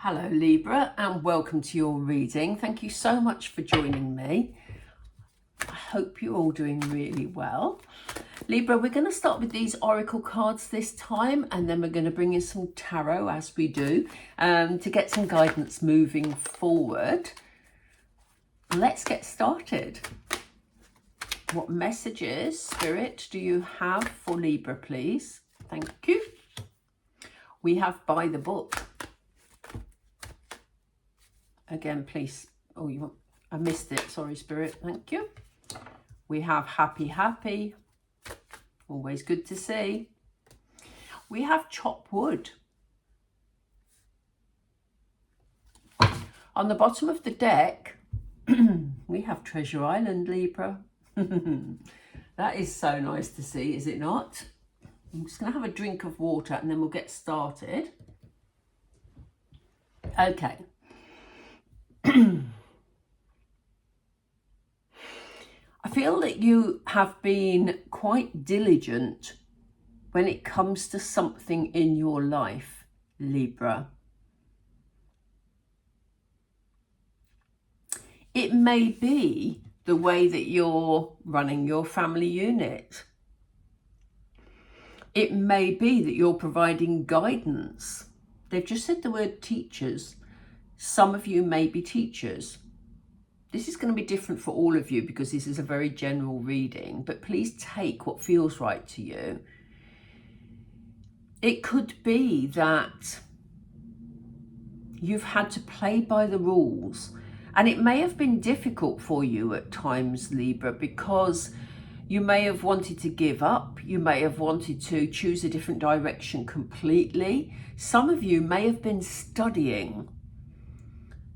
Hello Libra, and welcome to your reading. Thank you so much for joining me. I hope you're all doing really well. Libra, we're going to start with these oracle cards this time, and then we're going to bring in some tarot as we do to get some guidance moving forward. Let's get started. What messages, Spirit, do you have for Libra, please? Thank you. We have by the book. Again, please. Oh, you want? I missed it. Sorry, Spirit. Thank you. We have happy, happy. Always good to see. We have chop wood. On the bottom of the deck, we have Treasure Island, Libra. That is so nice to see, is it not? I'm just going to have a drink of water and then we'll get started. Okay. I feel that you have been quite diligent when it comes to something in your life, Libra. It may be the way that you're running your family unit. It may be that you're providing guidance. They've just said the word teachers. Some of you may be teachers. This is going to be different for all of you because this is a very general reading, but please take what feels right to you. It could be that you've had to play by the rules, and it may have been difficult for you at times, Libra, because you may have wanted to give up. You may have wanted to choose a different direction completely. Some of you may have been studying.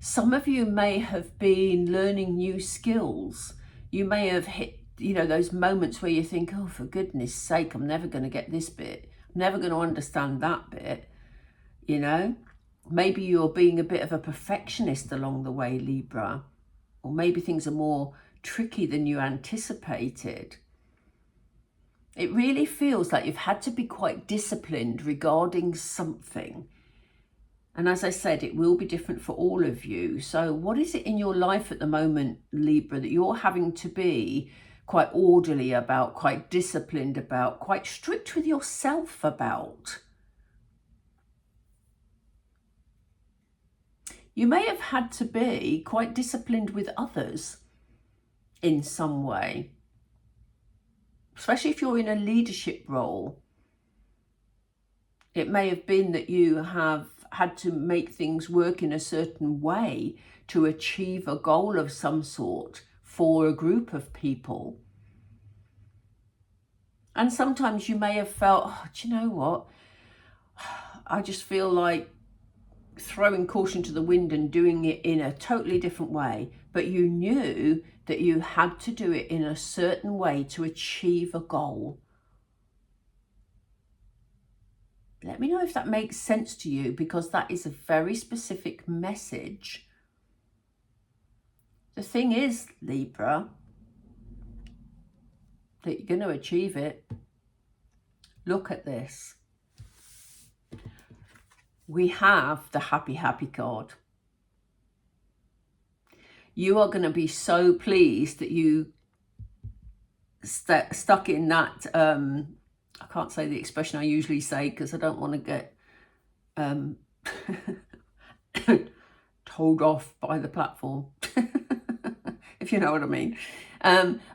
Some of you may have been learning new skills. You may have hit, those moments where you think, oh, for goodness sake, I'm never going to get this bit. I'm never going to understand that bit, Maybe you're being a bit of a perfectionist along the way, Libra. Or maybe things are more tricky than you anticipated. It really feels like you've had to be quite disciplined regarding something. And as I said, it will be different for all of you. So what is it in your life at the moment, Libra, that you're having to be quite orderly about, quite disciplined about, quite strict with yourself about? You may have had to be quite disciplined with others in some way, especially if you're in a leadership role. It may have been that you have had to make things work in a certain way to achieve a goal of some sort for a group of people. And sometimes you may have felt, oh, do you know what? I just feel like throwing caution to the wind and doing it in a totally different way. But you knew that you had to do it in a certain way to achieve a goal. Let me know if that makes sense to you, because that is a very specific message. The thing is, Libra, that you're going to achieve it. Look at this. We have the happy, happy card. You are going to be so pleased that you stuck in that... I can't say the expression I usually say because I don't want to get told off by the platform, if you know what I mean.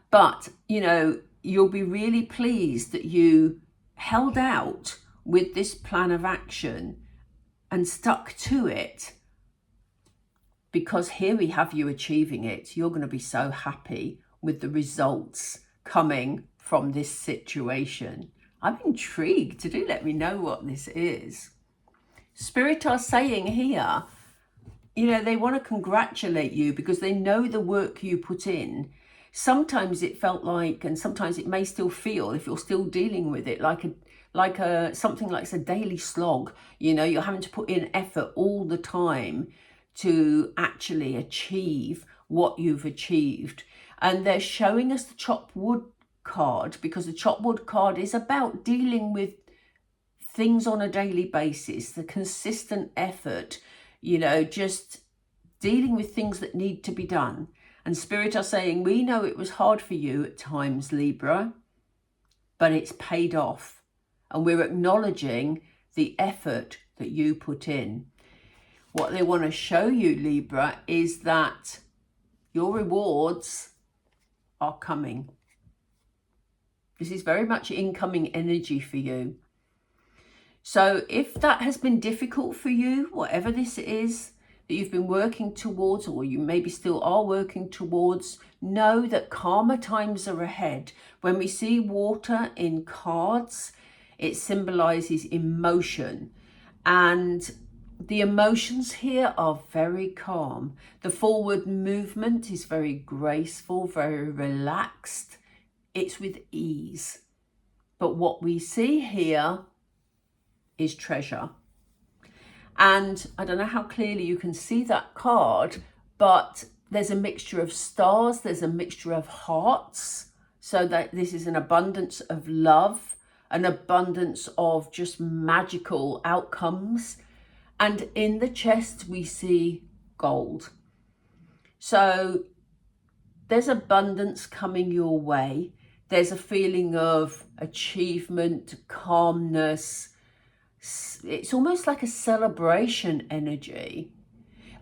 But, you'll be really pleased that you held out with this plan of action and stuck to it, because here we have you achieving it. You're going to be so happy with the results coming from this situation. I'm intrigued. Do let me know what this is. Spirit are saying here, they want to congratulate you because they know the work you put in. Sometimes it felt like, and sometimes it may still feel, if you're still dealing with it, like something like a daily slog. You're having to put in effort all the time to actually achieve what you've achieved. And they're showing us the chop wood card, because the chop wood card is about dealing with things on a daily basis, the consistent effort you know, just dealing with things that need to be done. And Spirit are saying, we know it was hard for you at times, Libra, but it's paid off. And we're acknowledging the effort that you put in. What they want to show you, Libra, is that your rewards are coming. This is very much incoming energy for you. So if that has been difficult for you, whatever this is that you've been working towards, or you maybe still are working towards, know that calmer times are ahead. When we see water in cards, it symbolizes emotion. And the emotions here are very calm. The forward movement is very graceful, very relaxed. It's with ease. But what we see here is treasure. And I don't know how clearly you can see that card, but there's a mixture of stars, there's a mixture of hearts, so that this is an abundance of love, an abundance of just magical outcomes. And in the chest we see gold. So there's abundance coming your way. There's a feeling of achievement, calmness. It's almost like a celebration energy.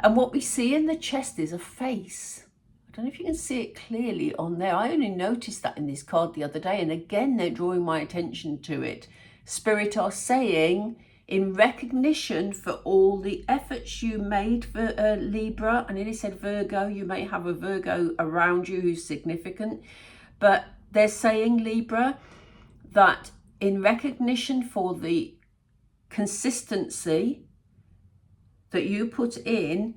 And what we see in the chest is a face. I don't know if you can see it clearly on there. I only noticed that in this card the other day, and again they're drawing my attention to it. Spirit are saying, in recognition for all the efforts you made for Libra, I nearly said Virgo, you may have a Virgo around you who's significant, but they're saying, Libra, that in recognition for the consistency that you put in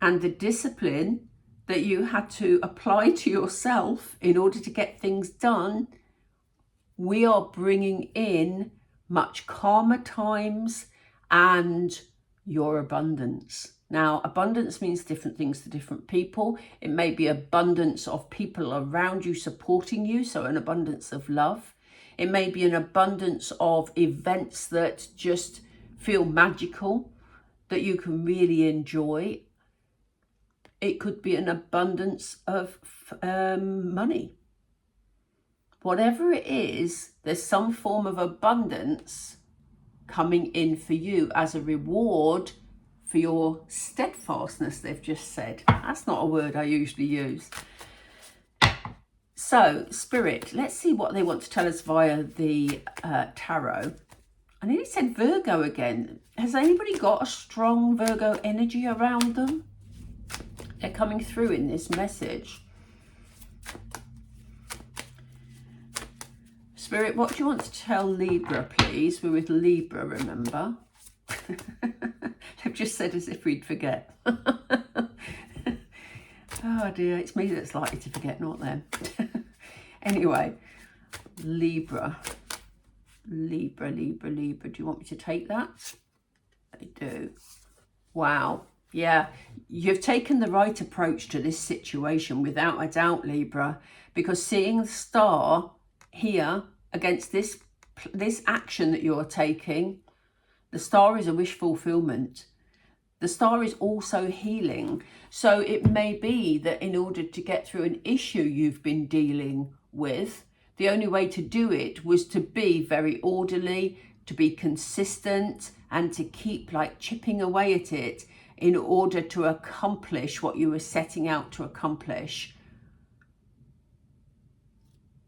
and the discipline that you had to apply to yourself in order to get things done, we are bringing in much calmer times and your abundance. Now, abundance means different things to different people. It may be abundance of people around you supporting you, so an abundance of love. It may be an abundance of events that just feel magical, that you can really enjoy. It could be an abundance of money. Whatever it is, there's some form of abundance coming in for you as a reward for your steadfastness, they've just said. That's not a word I usually use. So, Spirit, let's see what they want to tell us via the tarot. I nearly said Virgo again. Has anybody got a strong Virgo energy around them? They're coming through in this message. Spirit, what do you want to tell Libra, please? We're with Libra, remember? They've just said as if we'd forget. Oh dear, it's me that's likely to forget, not them. Anyway, Libra. Libra. Do you want me to take that? I do. Wow. Yeah, you've taken the right approach to this situation without a doubt, Libra, because seeing the star here against this action that you're taking, the star is a wish fulfillment. The star is also healing. So it may be that in order to get through an issue you've been dealing with, the only way to do it was to be very orderly, to be consistent, and to keep like chipping away at it in order to accomplish what you were setting out to accomplish.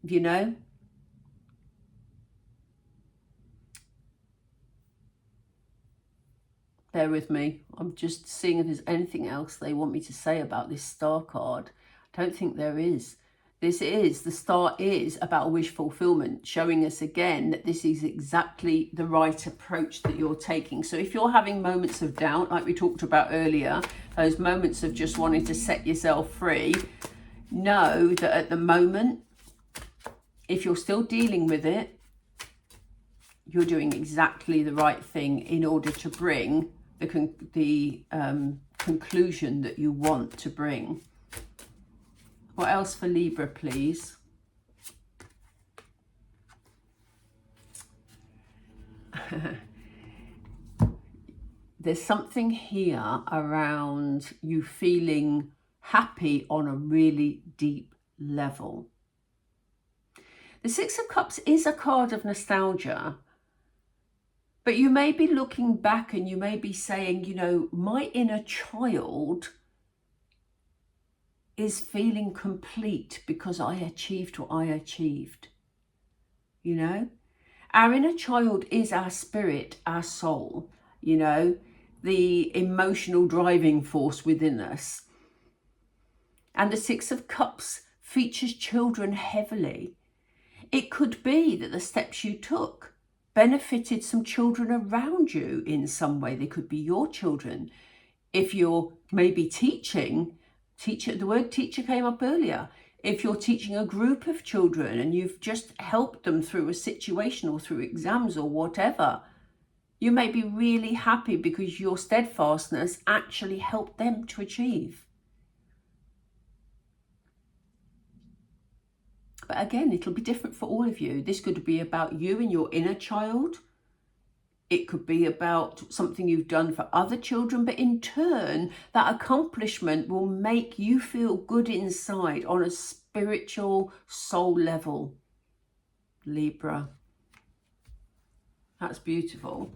You know? Bear with me. I'm just seeing if there's anything else they want me to say about this star card. I don't think there is. The star is about wish fulfillment, showing us again that this is exactly the right approach that you're taking. So if you're having moments of doubt, like we talked about earlier, those moments of just wanting to set yourself free, know that at the moment, if you're still dealing with it, you're doing exactly the right thing in order to bring the conclusion that you want to bring. What else for Libra, please? there's something here around you feeling happy on a really deep level. The Six of Cups is a card of nostalgia, but you may be looking back and you may be saying, you know, my inner child is feeling complete because I achieved what I achieved. You know, our inner child is our spirit, our soul, you know, the emotional driving force within us. And the Six of Cups features children heavily. It could be that the steps you took benefited some children around you in some way. They could be your children. If you're maybe teaching, the word teacher came up earlier. If you're teaching a group of children and you've just helped them through a situation or through exams or whatever, you may be really happy because your steadfastness actually helped them to achieve. But again, it'll be different for all of you. This could be about you and your inner child. It could be about something you've done for other children, but in turn, that accomplishment will make you feel good inside on a spiritual soul level. Libra. That's beautiful.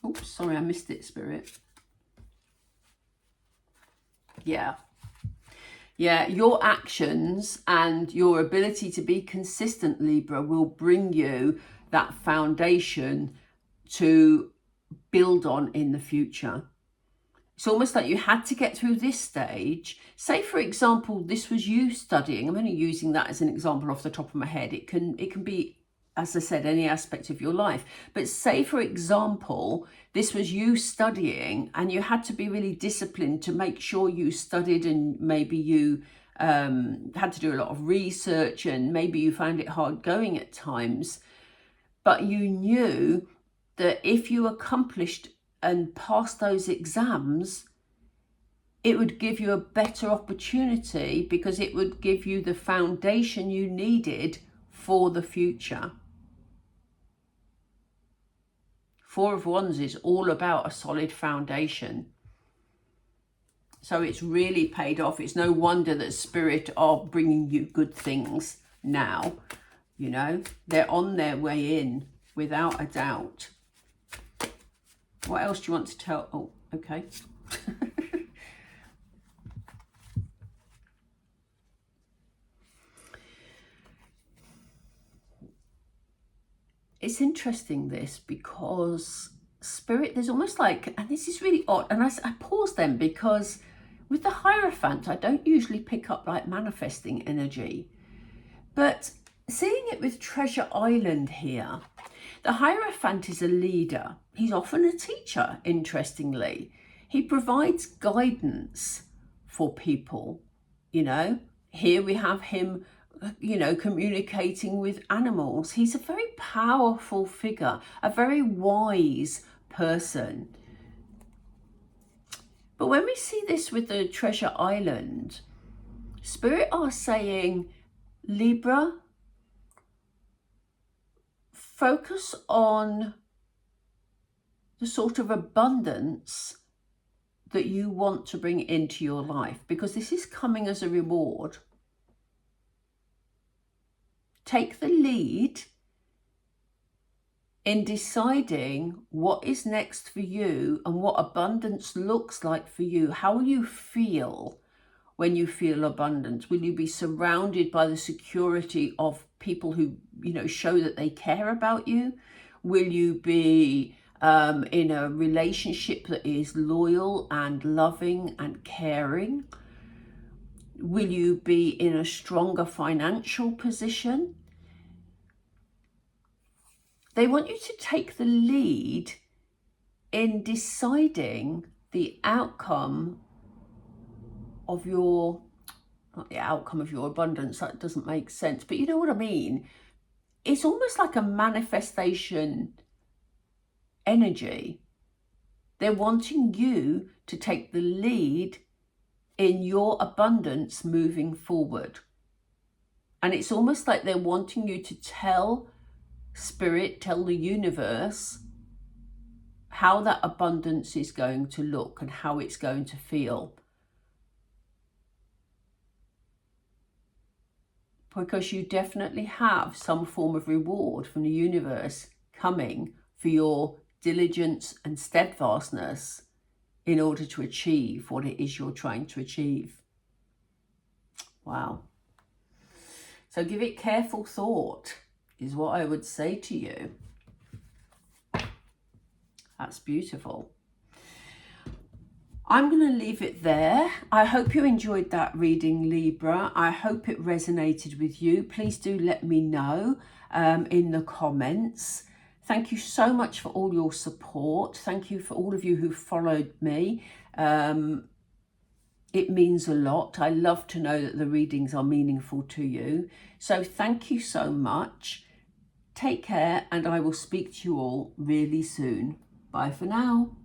Oops, sorry, I missed it, Spirit. Yeah, your actions and your ability to be consistent, Libra, will bring you that foundation to build on in the future. It's almost like you had to get through this stage. Say, for example, this was you studying. I'm only using that as an example off the top of my head. It can be, as I said, any aspect of your life. But say, for example, this was you studying and you had to be really disciplined to make sure you studied, and maybe you had to do a lot of research and maybe you found it hard going at times. But you knew that if you accomplished and passed those exams, it would give you a better opportunity because it would give you the foundation you needed for the future. Four of Wands is all about a solid foundation. So it's really paid off. It's no wonder that Spirit are bringing you good things now. You know, they're on their way in without a doubt. What else do you want to tell? Oh, okay. It's interesting, this, because Spirit, there's almost like, and this is really odd, and I pause then because with the Hierophant, I don't usually pick up like manifesting energy, but seeing it with Treasure Island here, the Hierophant is a leader. He's often a teacher, interestingly. He provides guidance for people, you know. Here we have him, you know, communicating with animals. He's a very powerful figure, a very wise person. But when we see this with the Treasure Island, Spirit are saying, Libra, focus on the sort of abundance that you want to bring into your life, because this is coming as a reward. Take the lead in deciding what is next for you and what abundance looks like for you. How will you feel when you feel abundance? Will you be surrounded by the security of people who, you know, show that they care about you? Will you be in a relationship that is loyal and loving and caring? Will you be in a stronger financial position? They want you to take the lead in deciding the outcome of your, not the outcome of your abundance, that doesn't make sense, but you know what I mean. It's almost like a manifestation energy. They're wanting you to take the lead in your abundance moving forward. And it's almost like they're wanting you to tell Spirit, tell the universe how that abundance is going to look and how it's going to feel. Because you definitely have some form of reward from the universe coming for your diligence and steadfastness in order to achieve what it is you're trying to achieve. Wow. So give it careful thought, is what I would say to you. That's beautiful. I'm going to leave it there. I hope you enjoyed that reading, Libra. I hope it resonated with you. Please do let me know in the comments. Thank you so much for all your support. Thank you for all of you who followed me. It means a lot. I love to know that the readings are meaningful to you. So thank you so much. Take care, and I will speak to you all really soon. Bye for now.